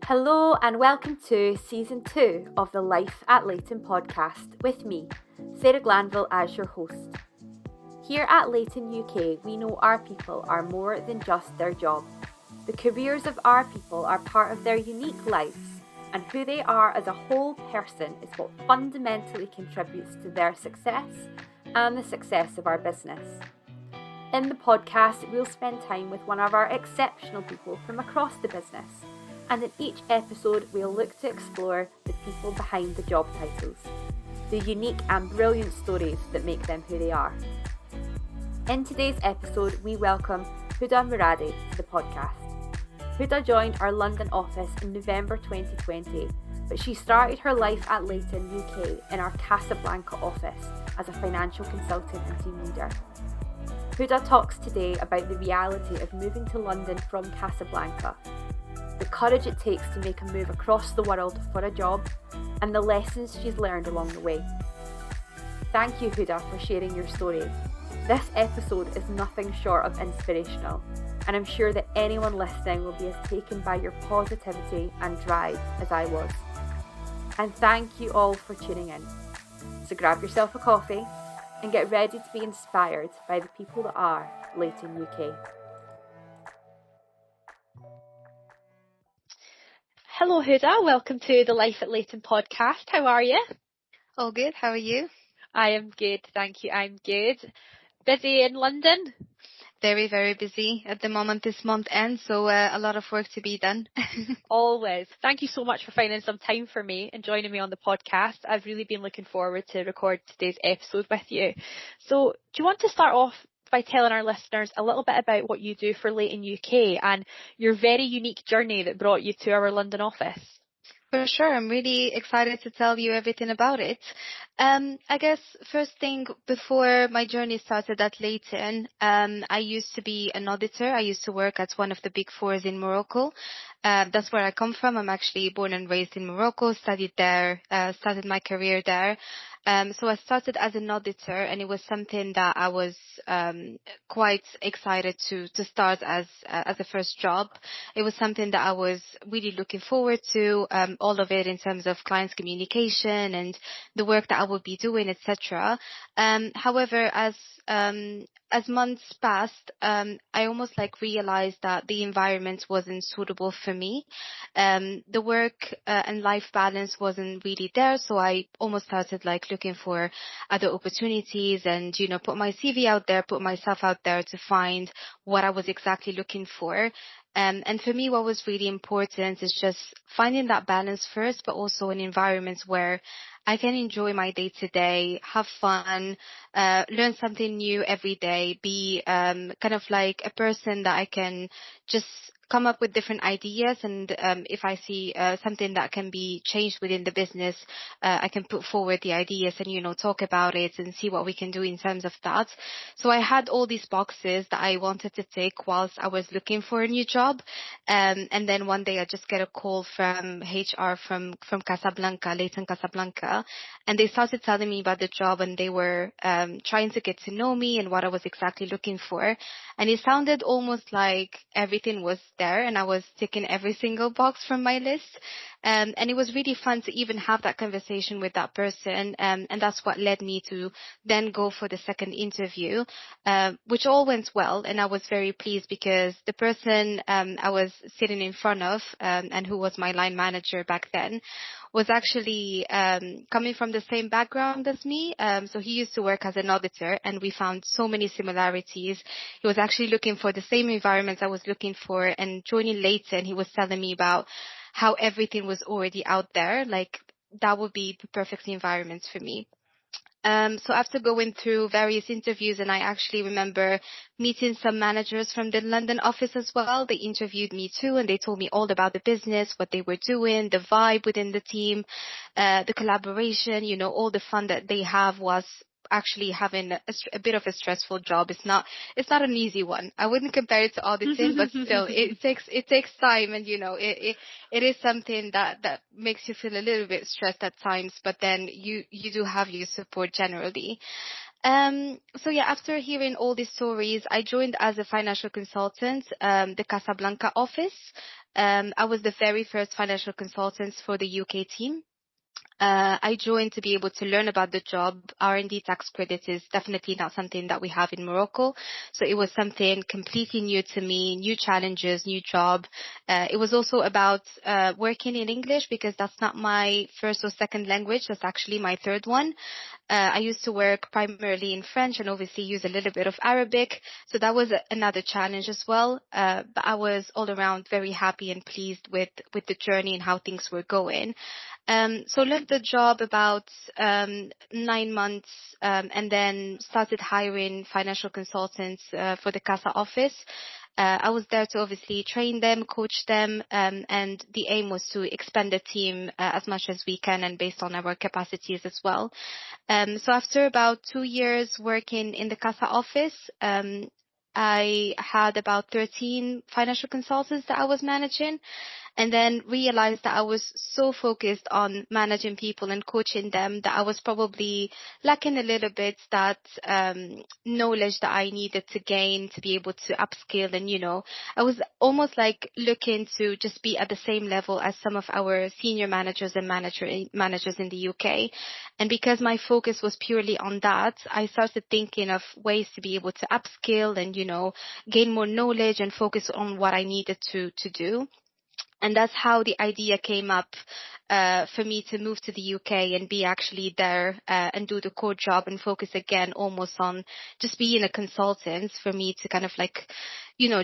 Hello and welcome to Season 2 of the Life at Leyton podcast with me, Sarah Glanville, as your host. Here at Leyton UK, we know our people are more than just their job. The careers of our people are part of their unique lives, and who they are as a whole person is what fundamentally contributes to their success and the success of our business. In the podcast, we'll spend time with one of our exceptional people from across the business. And in each episode, we'll look to explore the people behind the job titles, the unique and brilliant stories that make them who they are. In today's episode, we welcome Houda Mouradi to the podcast. Houda joined our London office in November 2020, but she started her life at Leyton UK in our Casablanca office as a financial consultant and team leader. Houda talks today about the reality of moving to London from Casablanca, the courage it takes to make a move across the world for a job, and the lessons she's learned along the way. Thank you, Houda, for sharing your story. This episode is nothing short of inspirational, and I'm sure that anyone listening will be as taken by your positivity and drive as I was. And thank you all for tuning in. So grab yourself a coffee and get ready to be inspired by the people that are Leyton UK. Hello, Houda. Welcome to the Life at Leyton podcast. How are you? All good. How are you? I am good, thank you. I'm good. Busy in London? Very, very busy at the moment. This month ends, so a lot of work to be done. Always. Thank you so much for finding some time for me and joining me on the podcast. I've really been looking forward to record today's episode with you. So, do you want to start off by telling our listeners a little bit about what you do for Leyton UK and your very unique journey that brought you to our London office? For sure. I'm really excited to tell you everything about it. I guess first thing, before my journey started at Leyton, I used to be an auditor. I used to work at one of the big fours in Morocco. That's where I come from. I'm actually born and raised in Morocco, studied there, started my career there. So I started as an auditor, and it was something that I was quite excited to start as a first job. It was something that I was really looking forward to, all of it in terms of clients communication and the work that I would be doing, etc. However, as months passed, I almost realized that the environment wasn't suitable for me. The work and life balance wasn't really there, so I almost started looking for other opportunities and, put my CV out there, put myself out there to find what I was exactly looking for. And for me, what was really important is just finding that balance first, but also an environment where I can enjoy my day to day, have fun, learn something new every day, be kind of like a person that I can just come up with different ideas, and if I see something that can be changed within the business, I can put forward the ideas and talk about it and see what we can do in terms of that. So I had all these boxes that I wanted to tick whilst I was looking for a new job, and then one day I just get a call from HR from Casablanca, Leyton Casablanca, and they started telling me about the job, and they were trying to get to know me and what I was exactly looking for, and it sounded almost like everything was there and I was ticking every single box from my list. And it was really fun to even have that conversation with that person. And that's what led me to then go for the second interview, which all went well. And I was very pleased because the person I was sitting in front of, and who was my line manager back then, was actually coming from the same background as me. So he used to work as an auditor, and we found so many similarities. He was actually looking for the same environments I was looking for, and joining Leyton, he was telling me about how everything was already out there. That would be the perfect environment for me. So after going through various interviews, and I actually remember meeting some managers from the London office as well, they interviewed me too, and they told me all about the business, what they were doing, the vibe within the team, the collaboration, all the fun that they have was actually having a bit of a stressful job. It's not an easy one. I wouldn't compare it to auditing, but still it takes time, and it is something that makes you feel a little bit stressed at times, but then you do have your support generally. So yeah, after hearing all these stories, I joined as a financial consultant, the Casablanca office. I was the very first financial consultant for the UK team. I joined to be able to learn about the job. R&D tax credit is definitely not something that we have in Morocco. So it was something completely new to me, new challenges, new job. It was also about working in English because that's not my first or second language. That's actually my third one. I used to work primarily in French and obviously use a little bit of Arabic. So that was another challenge as well. But I was all around very happy and pleased with the journey and how things were going. So left the job about 9 months and then started hiring financial consultants for the CASA office. I was there to obviously train them, coach them, and the aim was to expand the team as much as we can and based on our capacities as well. So after about 2 years working in the CASA office, I had about 13 financial consultants that I was managing, and then realized that I was so focused on managing people and coaching them that I was probably lacking a little bit that knowledge that I needed to gain to be able to upskill. And, I was almost like looking to just be at the same level as some of our senior managers and managers in the UK. And because my focus was purely on that, I started thinking of ways to be able to upskill and, gain more knowledge and focus on what I needed to do. And that's how the idea came up for me to move to the UK and be actually there and do the core job and focus again almost on just being a consultant for me to kind of like,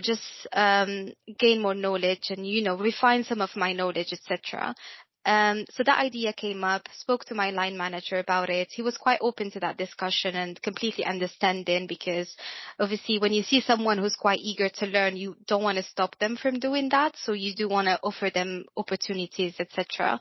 just gain more knowledge and, refine some of my knowledge, etc. So that idea came up, spoke to my line manager about it. He was quite open to that discussion and completely understanding because obviously when you see someone who's quite eager to learn, you don't want to stop them from doing that. So you do want to offer them opportunities, etc.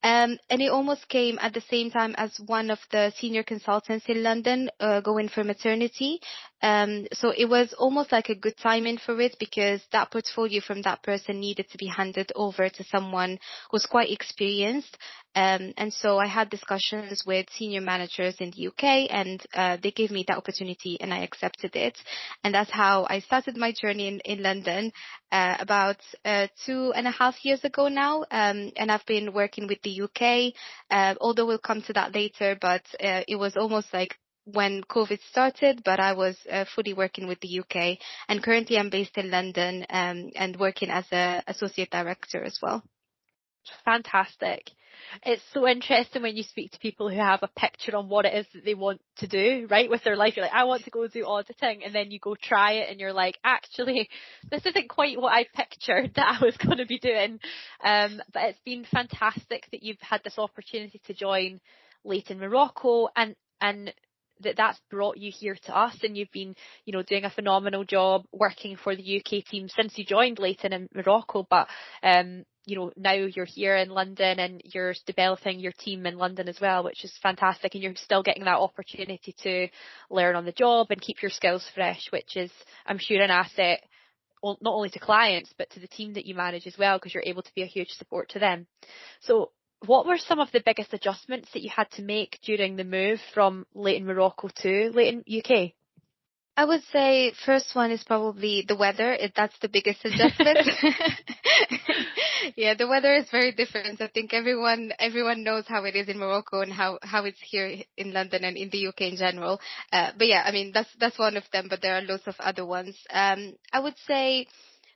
And it almost came at the same time as one of the senior consultants in London going for maternity. So it was almost like a good timing for it because that portfolio from that person needed to be handed over to someone who's quite experienced. And so I had discussions with senior managers in the UK and they gave me that opportunity and I accepted it. And that's how I started my journey in London about 2.5 years ago now. And I've been working with the UK, although we'll come to that later, but it was almost like when COVID started, but I was fully working with the UK. And currently I'm based in London and working as an associate director as well. Fantastic. It's so interesting when you speak to people who have a picture on what it is that they want to do, right, with their life. You're like, I want to go do auditing, and then you go try it and you're like, actually, this isn't quite what I pictured that I was going to be doing. But it's been fantastic that you've had this opportunity to join Leyton Morocco and that's brought you here to us, and you've been, doing a phenomenal job working for the UK team since you joined Leyton in Morocco. But now you're here in London and you're developing your team in London as well, which is fantastic. And you're still getting that opportunity to learn on the job and keep your skills fresh, which is, I'm sure, an asset not only to clients, but to the team that you manage as well, because you're able to be a huge support to them. So what were some of the biggest adjustments that you had to make during the move from Leyton Morocco to Leyton UK? I would say first one is probably the weather. That's the biggest adjustment. Yeah, the weather is very different. I think everyone knows how it is in Morocco and how it's here in London and in the UK in general. But yeah, I mean that's one of them. But there are lots of other ones. I would say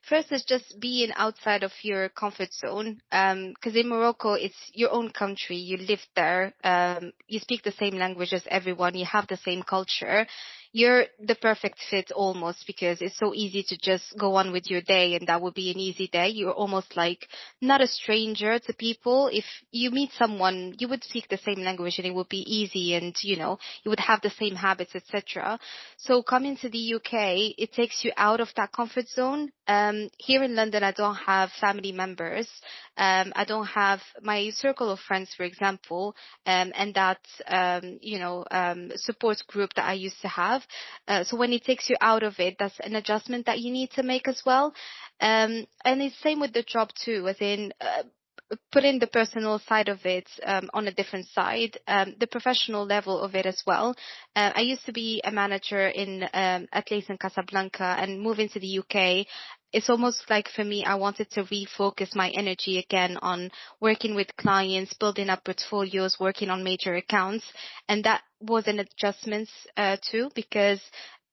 first is just being outside of your comfort zone. Because in Morocco, it's your own country. You live there. You speak the same language as everyone. You have the same culture. You're the perfect fit almost because it's so easy to just go on with your day and that would be an easy day. You're almost like not a stranger to people. If you meet someone, you would speak the same language and it would be easy and, you would have the same habits, etc. So coming to the UK, it takes you out of that comfort zone. Here in London, I don't have family members. I don't have my circle of friends, for example, and that, support group that I used to have. So when it takes you out of it, that's an adjustment that you need to make as well. And it's same with the job too, as in putting the personal side of it on a different side, the professional level of it as well. I used to be a manager in at Leyton Casablanca, and moving to the UK, it's almost like for me, I wanted to refocus my energy again on working with clients, building up portfolios, working on major accounts. And that was an adjustment too, because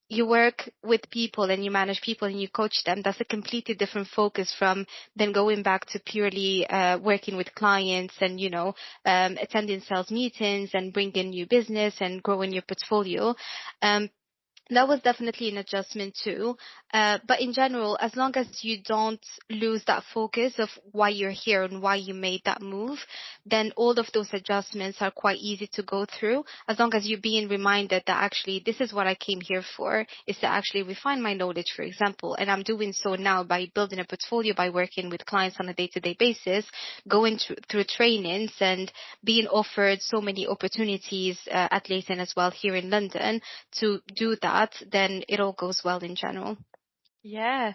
you work with people and you manage people and you coach them. That's a completely different focus from then going back to purely working with clients and, attending sales meetings and bringing new business and growing your portfolio. That was definitely an adjustment too. But in general, as long as you don't lose that focus of why you're here and why you made that move, then all of those adjustments are quite easy to go through. As long as you're being reminded that actually this is what I came here for, is to actually refine my knowledge, for example. And I'm doing so now by building a portfolio, by working with clients on a day-to-day basis, going through trainings and being offered so many opportunities at Leyton as well here in London to do that, then it all goes well in general. Yeah.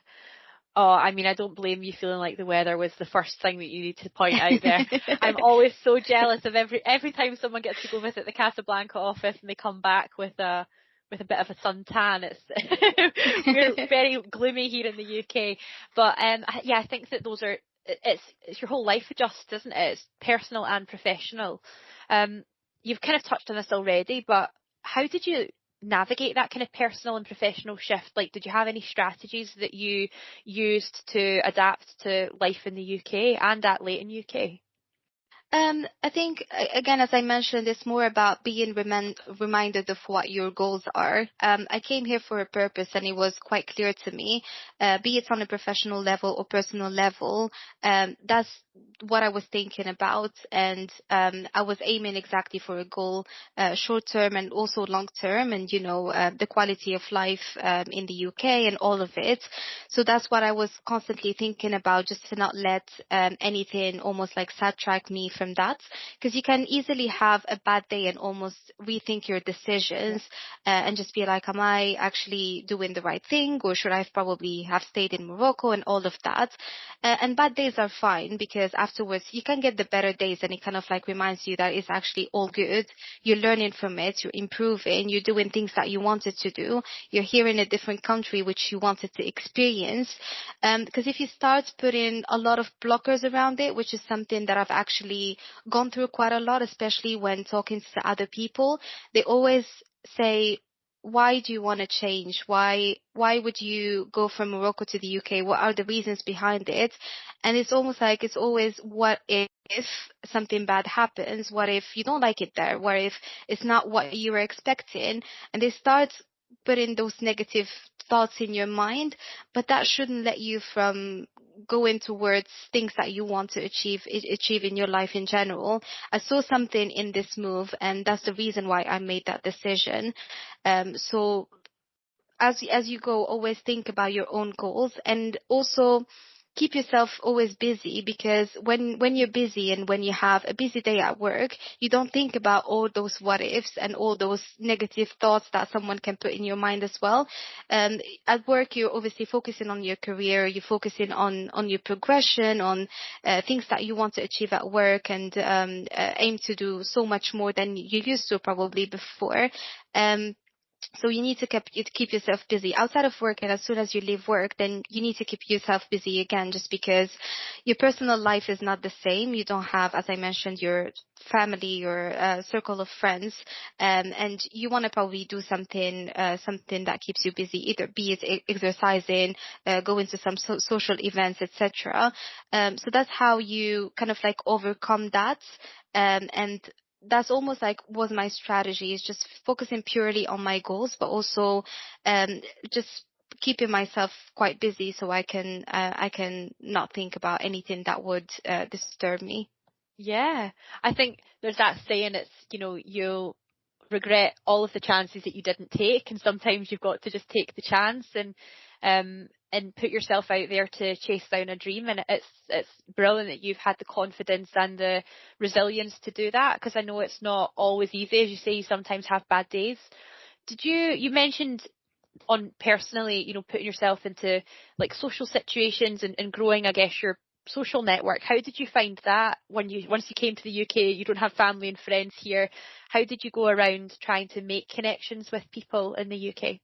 Oh, I mean, I don't blame you feeling like the weather was the first thing that you need to point out there. I'm always so jealous of every time someone gets to go visit the Casablanca office and they come back with a bit of a suntan. We're very gloomy here in the UK, but yeah, I think that those are it's your whole life adjusts, isn't it? It's personal and professional. You've kind of touched on this already, but how did you navigate that kind of personal and professional shift? Like, did you have any strategies that you used to adapt to life in the UK and at Leyton UK? I think, again, as I mentioned, it's more about being reminded of what your goals are. I came here for a purpose, and it was quite clear to me, be it on a professional level or personal level. That's what I was thinking about, and I was aiming exactly for a goal, short term and also long term, and the quality of life in the UK and all of it. So that's what I was constantly thinking about, just to not let anything almost like sidetrack me from that, because you can easily have a bad day and almost rethink your decisions and just be like, am I actually doing the right thing, or should I probably have stayed in Morocco, and all of that. And bad days are fine, because afterwards you can get the better days, and it kind of like reminds you that it's actually all good. You're learning from it, you're improving, you're doing things that you wanted to do, you're here in a different country which you wanted to experience. Because if you start putting a lot of blockers around it, which is something that I've actually gone through quite a lot, especially when talking to other people, they always say, why do you want to change? Why would you go from Morocco to the UK? What are the reasons behind it? And it's almost like it's always, what if something bad happens? What if you don't like it there? What if it's not what you were expecting? And they start putting those negative thoughts in your mind, but that shouldn't let you from going towards things that you want to achieve in your life in general. I saw something in this move, and that's the reason why I made that decision. So as you go, always think about your own goals, and also keep yourself always busy, because when you're busy and when you have a busy day at work, you don't think about all those what ifs and all those negative thoughts that someone can put in your mind as well. At work, you're obviously focusing on your career, you're focusing on your progression, on things that you want to achieve at work, and aim to do so much more than you used to probably before. So you need to keep yourself busy outside of work, and as soon as you leave work, then you need to keep yourself busy again, just because your personal life is not the same. You don't have, as I mentioned, your family, your circle of friends, and you want to probably do something that keeps you busy, either be it exercising, going to some social events, etc. So that's how you kind of like overcome that. And that's almost like was my strategy, is just focusing purely on my goals, but also just keeping myself quite busy, so I can not think about anything that would disturb me. Yeah, I think there's that saying, it's, you'll regret all of the chances that you didn't take, and sometimes you've got to just take the chance and put yourself out there to chase down a dream. And it's brilliant that you've had the confidence and the resilience to do that, because I know it's not always easy. As you say, you sometimes have bad days. You mentioned on personally, putting yourself into like social situations and growing, I guess, your social network. How did you find that once you came to the UK? You don't have family and friends here. How did you go around trying to make connections with people in the UK?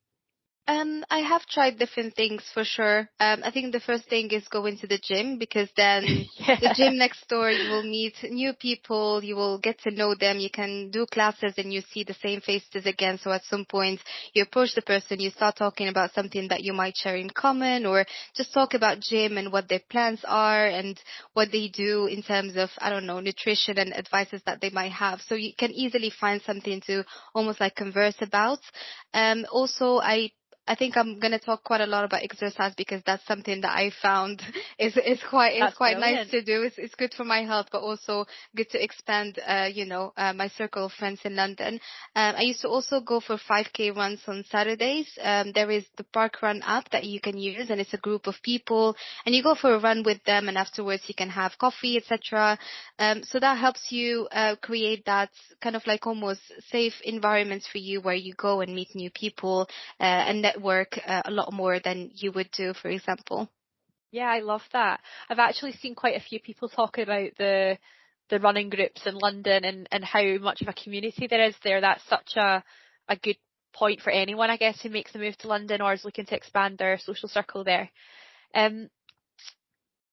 I have tried different things for sure. I think the first thing is going to the gym, because then the gym next door, you will meet new people, you will get to know them, you can do classes and you see the same faces again. So at some point you approach the person, you start talking about something that you might share in common, or just talk about gym and what their plans are and what they do in terms of, I don't know, nutrition and advices that they might have. So you can easily find something to almost like converse about. Also, I think I'm going to talk quite a lot about exercise, because that's something that I found is quite nice to do. It's good for my health, but also good to expand, my circle of friends in London. I used to also go for 5K runs on Saturdays. There is the Park Run app that you can use, and it's a group of people, and you go for a run with them, and afterwards you can have coffee, etc. So that helps you create that kind of like almost safe environment for you, where you go and meet new people and network a lot more than you would do, for example. Yeah, I love that. I've actually seen quite a few people talk about the running groups in London and how much of a community there is there. That's such a good point for anyone, I guess, who makes the move to London or is looking to expand their social circle there.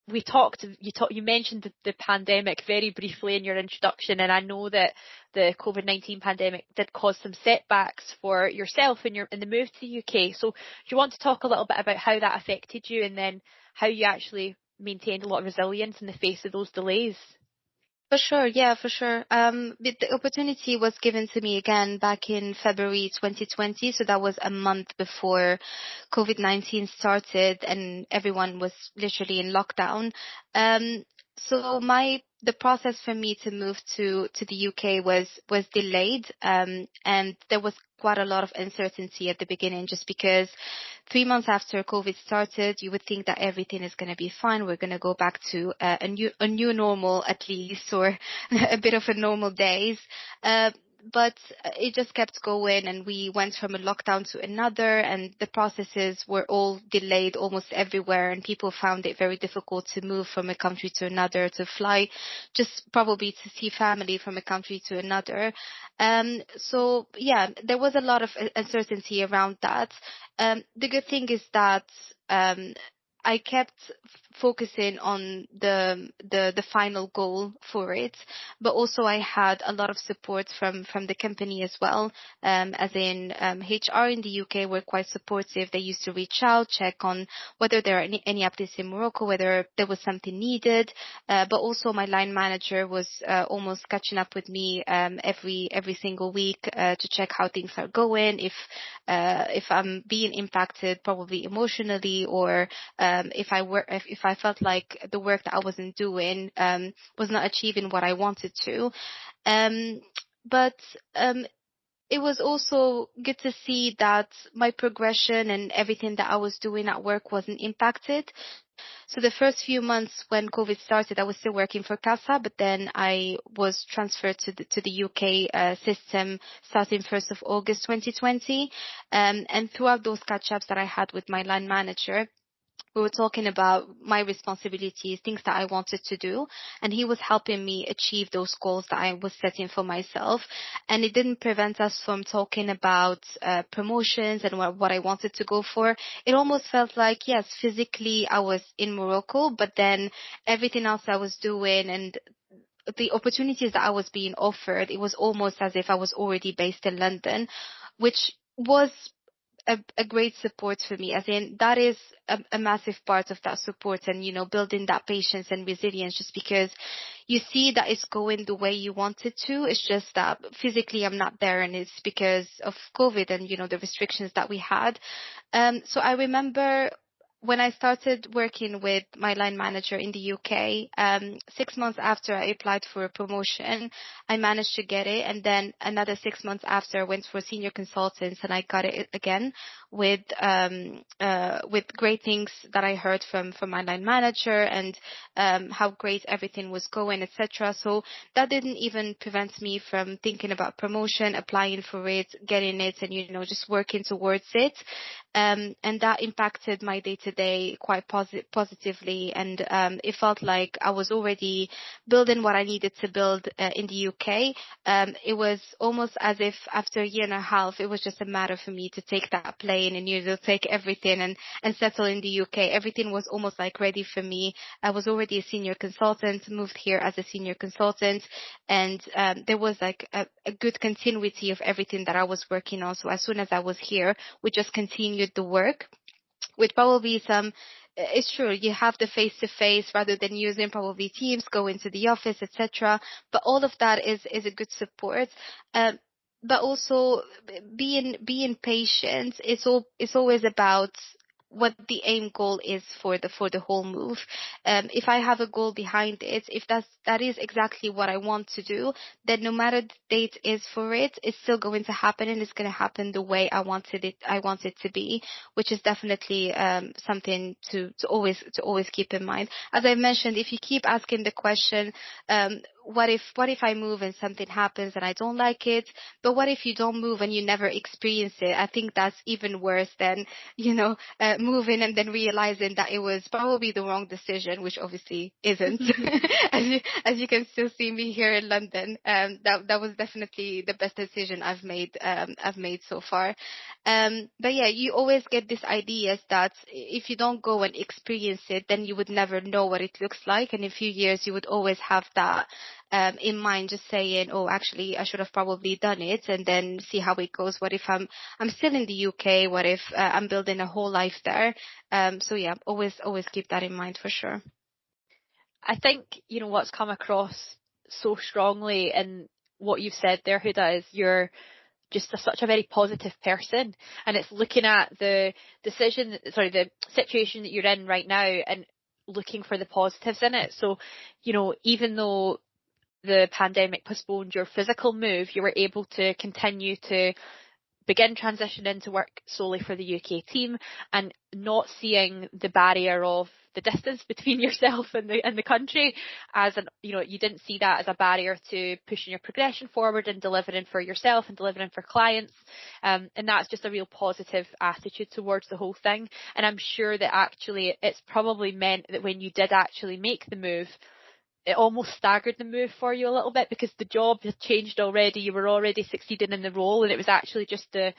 You mentioned the pandemic very briefly in your introduction, and I know that the COVID-19 pandemic did cause some setbacks for yourself in the move to the UK. So do you want to talk a little bit about how that affected you, and then how you actually maintained a lot of resilience in the face of those delays? For sure, yeah, for sure. The opportunity was given to me again back in February 2020, so that was a month before COVID-19 started and everyone was literally in lockdown. So the process for me to move to the UK was delayed, and there was quite a lot of uncertainty at the beginning, just because 3 months after COVID started, you would think that everything is going to be fine. We're going to go back to a new normal, at least, or a bit of a normal days. But it just kept going, and we went from a lockdown to another, and the processes were all delayed almost everywhere, and people found it very difficult to move from a country to another, to fly, just probably to see family from a country to another. So yeah, there was a lot of uncertainty around that. The good thing is that I kept focusing on the final goal for it, but also I had a lot of support from the company as well. As in HR in the UK were quite supportive. They used to reach out, check on whether there are any updates in Morocco, whether there was something needed. But also my line manager was almost catching up with me every single week to check how things are going, if I'm being impacted, probably emotionally, or if I felt like the work that I wasn't doing was not achieving what I wanted to. But it was also good to see that my progression and everything that I was doing at work wasn't impacted. So the first few months when COVID started, I was still working for Casa, but then I was transferred to the UK system starting 1st of August 2020. And throughout those catch-ups that I had with my line manager, we were talking about my responsibilities, things that I wanted to do, and he was helping me achieve those goals that I was setting for myself. And it didn't prevent us from talking about promotions and what I wanted to go for. It almost felt like, yes, physically I was in Morocco, but then everything else I was doing and the opportunities that I was being offered, it was almost as if I was already based in London, which was a great support for me, as in that is a massive part of that support, and building that patience and resilience, just because you see that it's going the way you want it to. It's just that physically I'm not there, and it's because of COVID and the restrictions that we had. So I remember when I started working with my line manager in the UK, 6 months after I applied for a promotion, I managed to get it. And then another 6 months after, I went for senior consultants and I got it again, with great things that I heard from my line manager, and how great everything was going, etc. So that didn't even prevent me from thinking about promotion, applying for it, getting it, and just working towards it. And that impacted my day to day quite positively, and it felt like I was already building what I needed to build in the UK. It was almost as if after a year and a half, it was just a matter for me to take that plane and take everything and settle in the UK. Everything was almost like ready for me. I was already a senior consultant, moved here as a senior consultant, and there was like a good continuity of everything that I was working on. So as soon as I was here, we just continued the work with probably some. It's true, you have the face-to-face rather than using probably Teams, go into the office, etc. But all of that is a good support. But also being patient. It's always about what the aim goal is for the whole move. If I have a goal behind it, if that is exactly what I want to do, then no matter the date is for it, it's still going to happen, and it's going to happen the way I want it to be, which is definitely something to always keep in mind. As I mentioned, if you keep asking the question, what if I move and something happens and I don't like it? But what if you don't move and you never experience it? I think that's even worse than moving and then realizing that it was probably the wrong decision, which obviously isn't. as you can still see me here in London, that was definitely the best decision I've made so far. But yeah, you always get this idea that if you don't go and experience it, then you would never know what it looks like, and in a few years you would always have that in mind, just saying, oh, actually I should have probably done it, and then see how it goes. What if I'm still in the UK? What if I'm building a whole life there? So yeah, always keep that in mind for sure. I think, what's come across so strongly in what you've said there, Houda, is you're just such a very positive person, and it's looking at the situation that you're in right now and looking for the positives in it. So, even though the pandemic postponed your physical move, you were able to continue to begin transition into work solely for the UK team, and not seeing the barrier of the distance between yourself and the country as you didn't see that as a barrier to pushing your progression forward and delivering for yourself and delivering for clients. And that's just a real positive attitude towards the whole thing. And I'm sure that actually it's probably meant that when you did actually make the move, it almost staggered the move for you a little bit, because the job had changed already. You were already succeeding in the role, and it was actually just the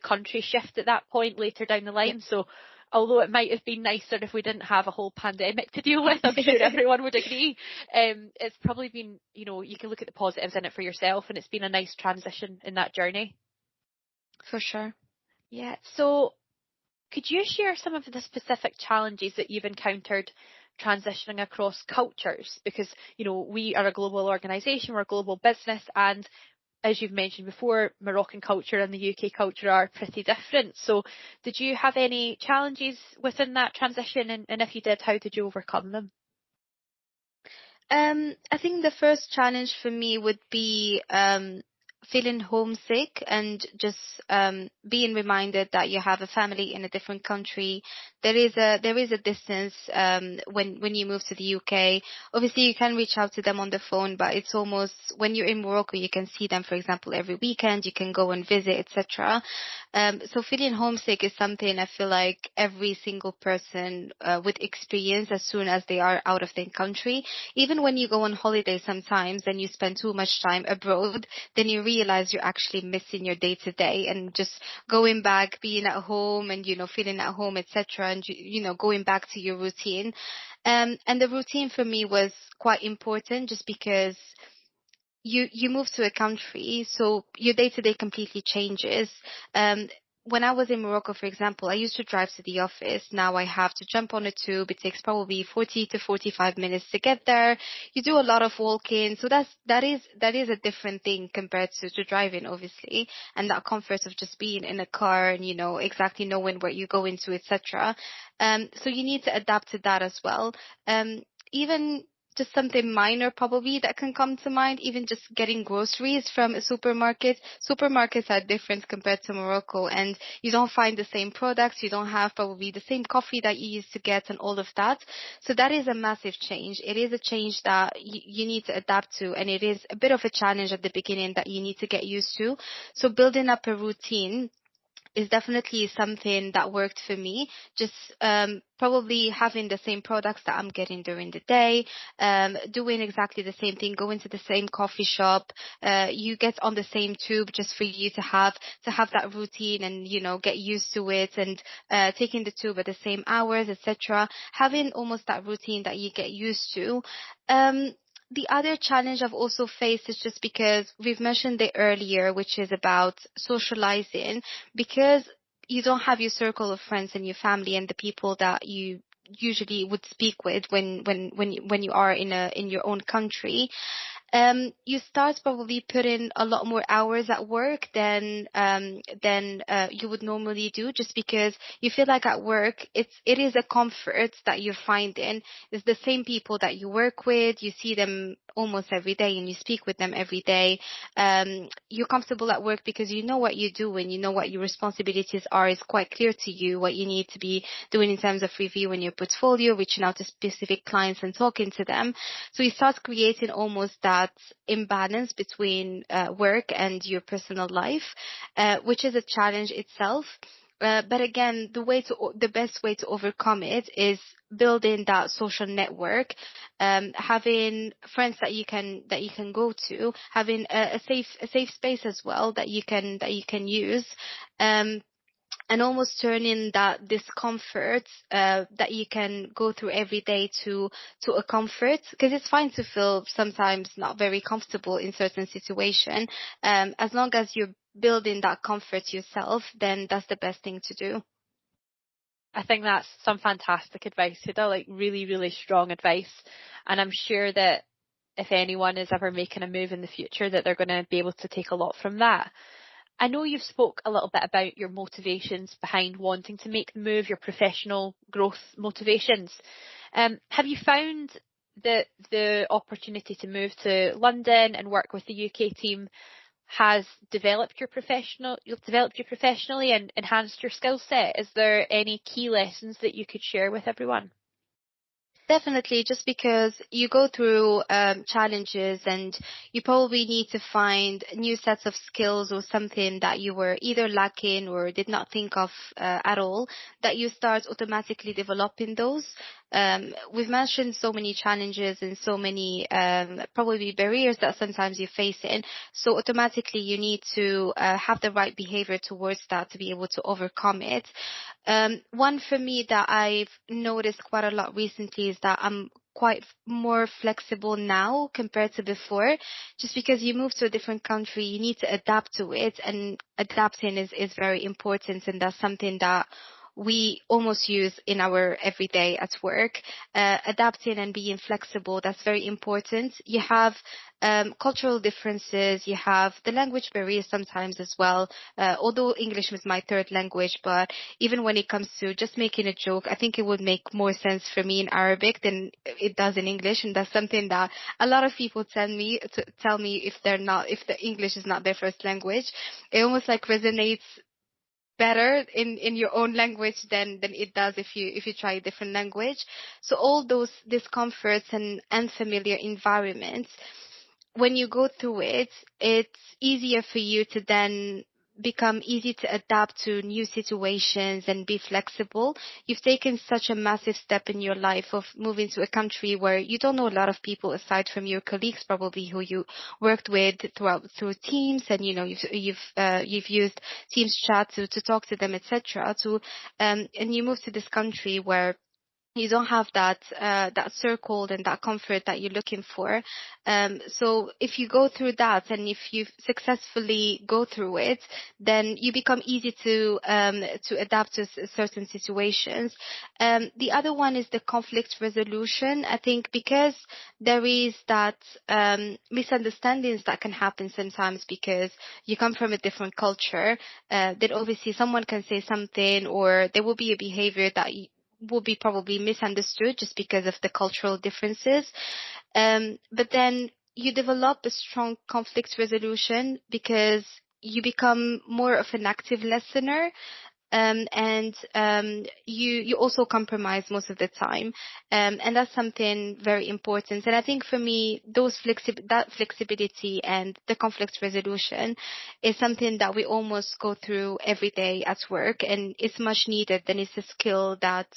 country shift at that point later down the line. Yeah. So although it might have been nicer if we didn't have a whole pandemic to deal with, I'm sure everyone would agree, it's probably been, you can look at the positives in it for yourself, and it's been a nice transition in that journey. For sure. Yeah. So could you share some of the specific challenges that you've encountered transitioning across cultures? Because, we are a global organisation, we're a global business, and as you've mentioned before, Moroccan culture and the UK culture are pretty different. So did you have any challenges within that transition? And if you did, how did you overcome them? I think the first challenge for me would be feeling homesick, and just being reminded that you have a family in a different country. There is a distance when you move to the UK. Obviously, you can reach out to them on the phone, but it's almost, when you're in Morocco, you can see them, for example, every weekend. You can go and visit, etc. So feeling homesick is something I feel like every single person would experience as soon as they are out of their country. Even when you go on holiday sometimes and you spend too much time abroad, then you realize you're actually missing your day to day, and just going back, being at home and, feeling at home, etc. And, going back to your routine. And the routine for me was quite important, just because you move to a country, so your day to day completely changes. When I was in Morocco, for example, I used to drive to the office. Now I have to jump on a tube. It takes probably 40 to 45 minutes to get there. You do a lot of walking. So that is a different thing compared to driving, obviously. And that comfort of just being in a car and, exactly knowing where you're going to, etc. So you need to adapt to that as well. Even just something minor probably that can come to mind, even just getting groceries from a supermarket. Supermarkets are different compared to Morocco, and you don't find the same products, you don't have probably the same coffee that you used to get and all of that. So that is a massive change. It is a change that you need to adapt to, and it is a bit of a challenge at the beginning that you need to get used to. So building up a routine is definitely something that worked for me. Just probably having the same products that I'm getting during the day, doing exactly the same thing, going to the same coffee shop. You get on the same tube just for you to have that routine and, you know, get used to it, and taking the tube at the same hours, etc. Having almost that routine that you get used to. The other challenge I've also faced is just because we've mentioned it earlier, which is about socializing, because you don't have your circle of friends and your family and the people that you usually would speak with when you are in your own country. You start probably putting a lot more hours at work than you would normally do, just because you feel like at work it is a comfort that you're finding. It's the same people that you work with, you see them almost every day and you speak with them every day. You're comfortable at work because you know what you do and you know what your responsibilities are. It's quite clear to you what you need to be doing in terms of reviewing your portfolio, reaching out to specific clients and talking to them. So you start creating almost that imbalance between work and your personal life, which is a challenge itself. But again, the best way to overcome it is building that social network, having friends that you can go to, having a safe space as well that you can use. And almost turning that discomfort that you can go through every day to a comfort, because it's fine to feel sometimes not very comfortable in certain situation. As long as you're building that comfort yourself, then that's the best thing to do. I think that's some fantastic advice, Houda, like really, really strong advice. And I'm sure that if anyone is ever making a move in the future, that they're going to be able to take a lot from that. I know you've spoke a little bit about your motivations behind wanting to make the move, your professional growth motivations. Have you found that the opportunity to move to London and work with the UK team has developed you professionally and enhanced your skill set? Is there any key lessons that you could share with everyone? Definitely, just because you go through challenges and you probably need to find new sets of skills or something that you were either lacking or did not think of at all, that you start automatically developing those. We've mentioned so many challenges and so many probably barriers that sometimes you're facing. So automatically you need to have the right behavior towards that to be able to overcome it. One for me that I've noticed quite a lot recently is that I'm quite more flexible now compared to before. Just because you move to a different country, you need to adapt to it, and adapting is very important, and that's something that we almost use in our everyday at work. Adapting and being flexible, that's very important. You have cultural differences, you have the language barriers sometimes as well, although English is my third language, but even when it comes to just making a joke, I think it would make more sense for me in Arabic than it does in English, and that's something that a lot of people tell me if the English is not their first language. It almost like resonates better in your own language than it does if you try a different language. So all those discomforts and unfamiliar environments, when you go through it, it's easier for you to then become easy to adapt to new situations and be flexible. You've taken such a massive step in your life of moving to a country where you don't know a lot of people aside from your colleagues probably who you worked with through Teams, and you know you've used Teams chat to talk to them, etc. And you move to this country where you don't have that circle and that comfort that you're looking for. So if you go through that and if you successfully go through it, then you become easy to adapt to certain situations. The other one is the conflict resolution. I think because there is that misunderstandings that can happen sometimes because you come from a different culture, then obviously someone can say something or there will be a behavior that will be probably misunderstood just because of the cultural differences. But then you develop a strong conflict resolution because you become more of an active listener, and you also compromise most of the time, and that's something very important. And I think for me, that flexibility and the conflict resolution is something that we almost go through every day at work, and it's much needed. And it's a skill that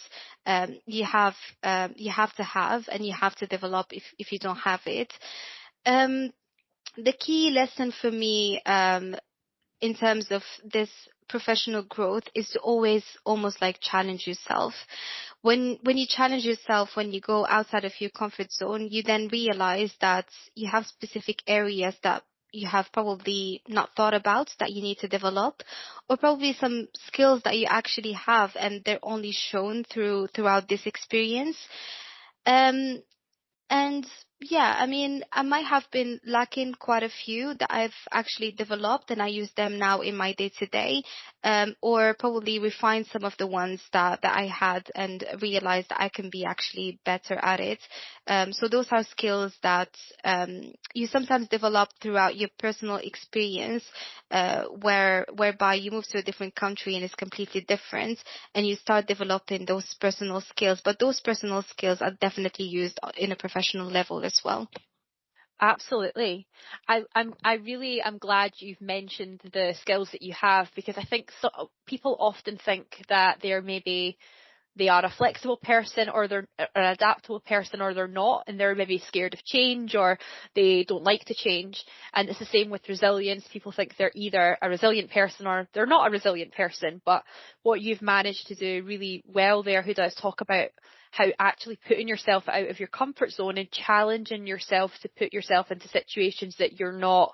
you have to have, and you have to develop if you don't have it. Um, the key lesson for me, in terms of this professional growth, is to always almost like challenge yourself. When you challenge yourself, when you go outside of your comfort zone, you then realize that you have specific areas that you have probably not thought about that you need to develop, or probably some skills that you actually have and they're only shown throughout this experience. Um, and yeah, I mean, I might have been lacking quite a few that I've actually developed, and I use them now in my day to day, or probably refine some of the ones that I had and realized that I can be actually better at it. So those are skills that you sometimes develop throughout your personal experience, whereby you move to a different country and it's completely different, and you start developing those personal skills. But those personal skills are definitely used in a professional level as well. Absolutely. I really am glad you've mentioned the skills that you have, because I think people often think that they are a flexible person, or they're an adaptable person, or they're not, and they're maybe scared of change, or they don't like to change. And it's the same with resilience. People think they're either a resilient person or they're not a resilient person. But what you've managed to do really well there, Houda, is talk about how actually putting yourself out of your comfort zone and challenging yourself to put yourself into situations that you're not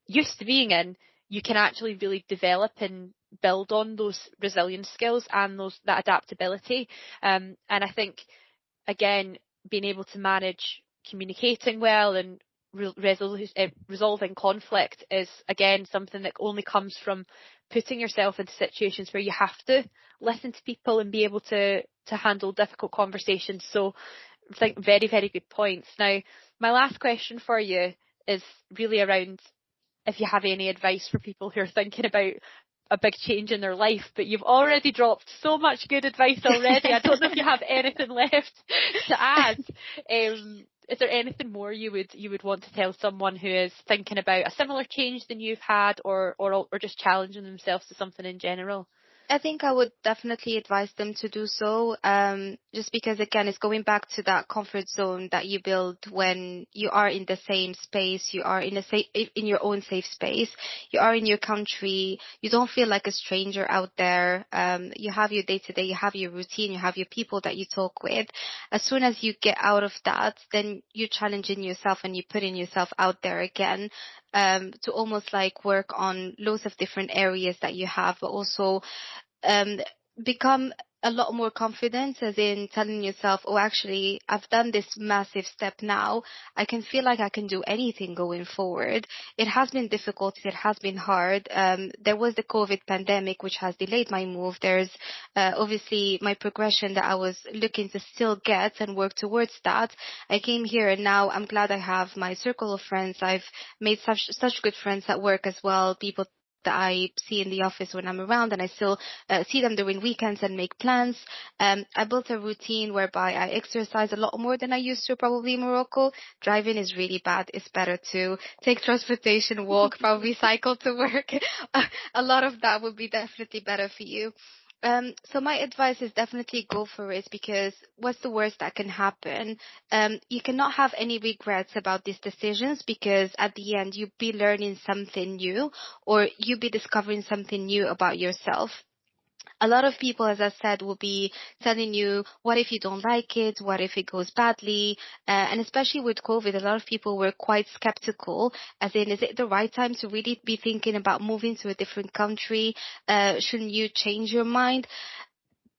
used to being in, you can actually really develop and build on those resilience skills and that adaptability. And I think, again, being able to manage communicating well and resolving conflict is, again, something that only comes from putting yourself into situations where you have to listen to people and be able to handle difficult conversations. So I think very, very good points. Now, my last question for you is really around if you have any advice for people who are thinking about a big change in their life. But you've already dropped so much good advice already. I don't know if you have anything left to add. Is there anything more you would want to tell someone who is thinking about a similar change than you've had, or just challenging themselves to something in general? I think I would definitely advise them to do so, just because, again, it's going back to that comfort zone that you build when you are in the same space, you are in your own safe space, you are in your country, you don't feel like a stranger out there, you have your day-to-day, you have your routine, you have your people that you talk with. As soon as you get out of that, then you're challenging yourself and you're putting yourself out there again, to almost like work on loads of different areas that you have, but also um, become a lot more confident, as in telling yourself, oh, actually, I've done this massive step now. I can feel like I can do anything going forward. It has been difficult. It has been hard. There was the COVID pandemic, which has delayed my move. There's obviously my progression that I was looking to still get and work towards that. I came here, and now I'm glad I have my circle of friends. I've made such good friends at work as well, people that I see in the office when I'm around, and I still see them during weekends and make plans. I built a routine whereby I exercise a lot more than I used to, probably in Morocco. Driving is really bad. It's better to take transportation, walk, probably cycle to work. A lot of that would be definitely better for you. So my advice is definitely go for it, because what's the worst that can happen? You cannot have any regrets about these decisions, because at the end you'll be learning something new, or you'll be discovering something new about yourself. A lot of people, as I said, will be telling you, what if you don't like it? What if it goes badly? And especially with COVID, a lot of people were quite skeptical, as in, is it the right time to really be thinking about moving to a different country? Shouldn't you change your mind?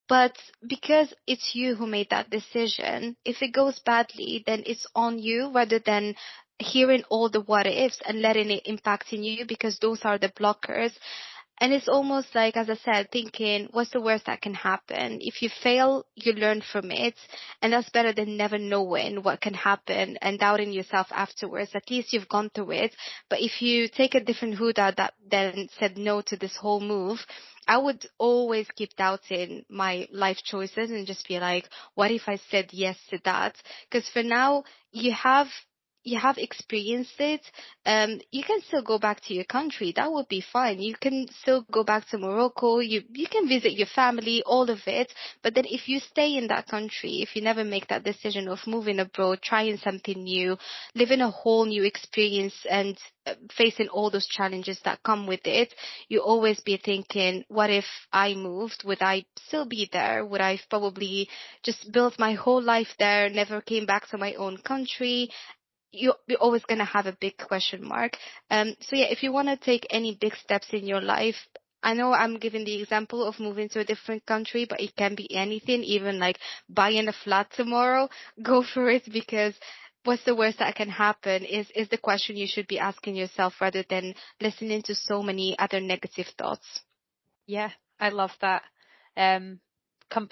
But because it's you who made that decision, if it goes badly, then it's on you, rather than hearing all the what ifs and letting it impact in you, because those are the blockers. And it's almost like, as I said, thinking, what's the worst that can happen? If you fail, you learn from it. And that's better than never knowing what can happen and doubting yourself afterwards. At least you've gone through it. But if you take a different Houda that then said no to this whole move, I would always keep doubting my life choices and just be like, what if I said yes to that? Because for now, you have experienced it. You can still go back to your country. That would be fine. You can still go back to Morocco. You can visit your family, all of it. But then if you stay in that country, if you never make that decision of moving abroad, trying something new, living a whole new experience and facing all those challenges that come with it, you always be thinking, what if I moved? Would I still be there? Would I probably just built my whole life there, never came back to my own country? You're always going to have a big question mark. So yeah, if you want to take any big steps in your life, I know I'm giving the example of moving to a different country, but it can be anything, even like buying a flat tomorrow. Go for it, because what's the worst that can happen is the question you should be asking yourself, rather than listening to so many other negative thoughts. Yeah, I love that. Um,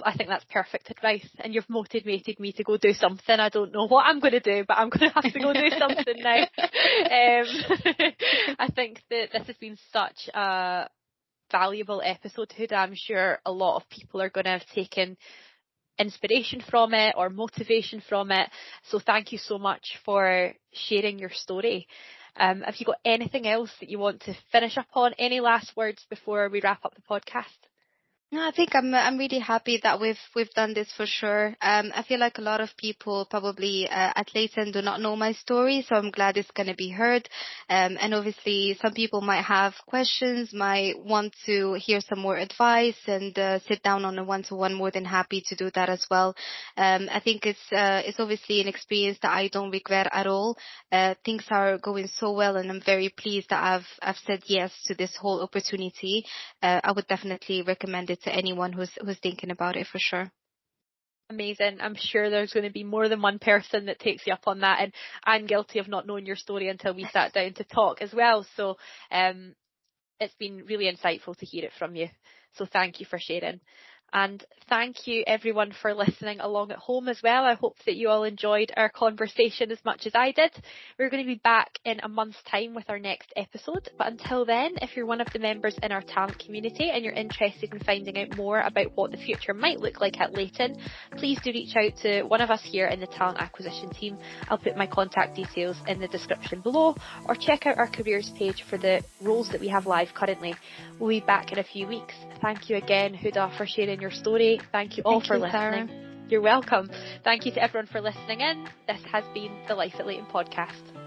I think that's perfect advice, and you've motivated me to go do something. I don't know what I'm going to do, but I'm going to have to go do something now. I think that this has been such a valuable episode, Houda. I'm sure a lot of people are going to have taken inspiration from it or motivation from it. So thank you so much for sharing your story. Have you got anything else that you want to finish up on? Any last words before we wrap up the podcast? No, I think I'm really happy that we've done this for sure. I feel like a lot of people probably at Leyton do not know my story, so I'm glad it's going to be heard. And obviously, some people might have questions, might want to hear some more advice, and sit down on a one-to-one. More than happy to do that as well. I think it's obviously an experience that I don't regret at all. Things are going so well, and I'm very pleased that I've said yes to this whole opportunity. I would definitely recommend it to anyone who's thinking about it, for sure. Amazing. I'm sure there's going to be more than one person that takes you up on that, and I'm guilty of not knowing your story until we sat down to talk as well. So it's been really insightful to hear it from you. So thank you for sharing. And thank you everyone for listening along at home as well. I hope that you all enjoyed our conversation as much as I did. We're going to be back in a month's time with our next episode. But until then, if you're one of the members in our talent community and you're interested in finding out more about what the future might look like at Leyton, please do reach out to one of us here in the talent acquisition team. I'll put my contact details in the description below, or check out our careers page for the roles that we have live currently. We'll be back in a few weeks. Thank you again, Houda, for sharing your story. Thank you all for listening. Sarah. You're welcome. Thank you to everyone for listening in. This has been the Life at Leyton podcast.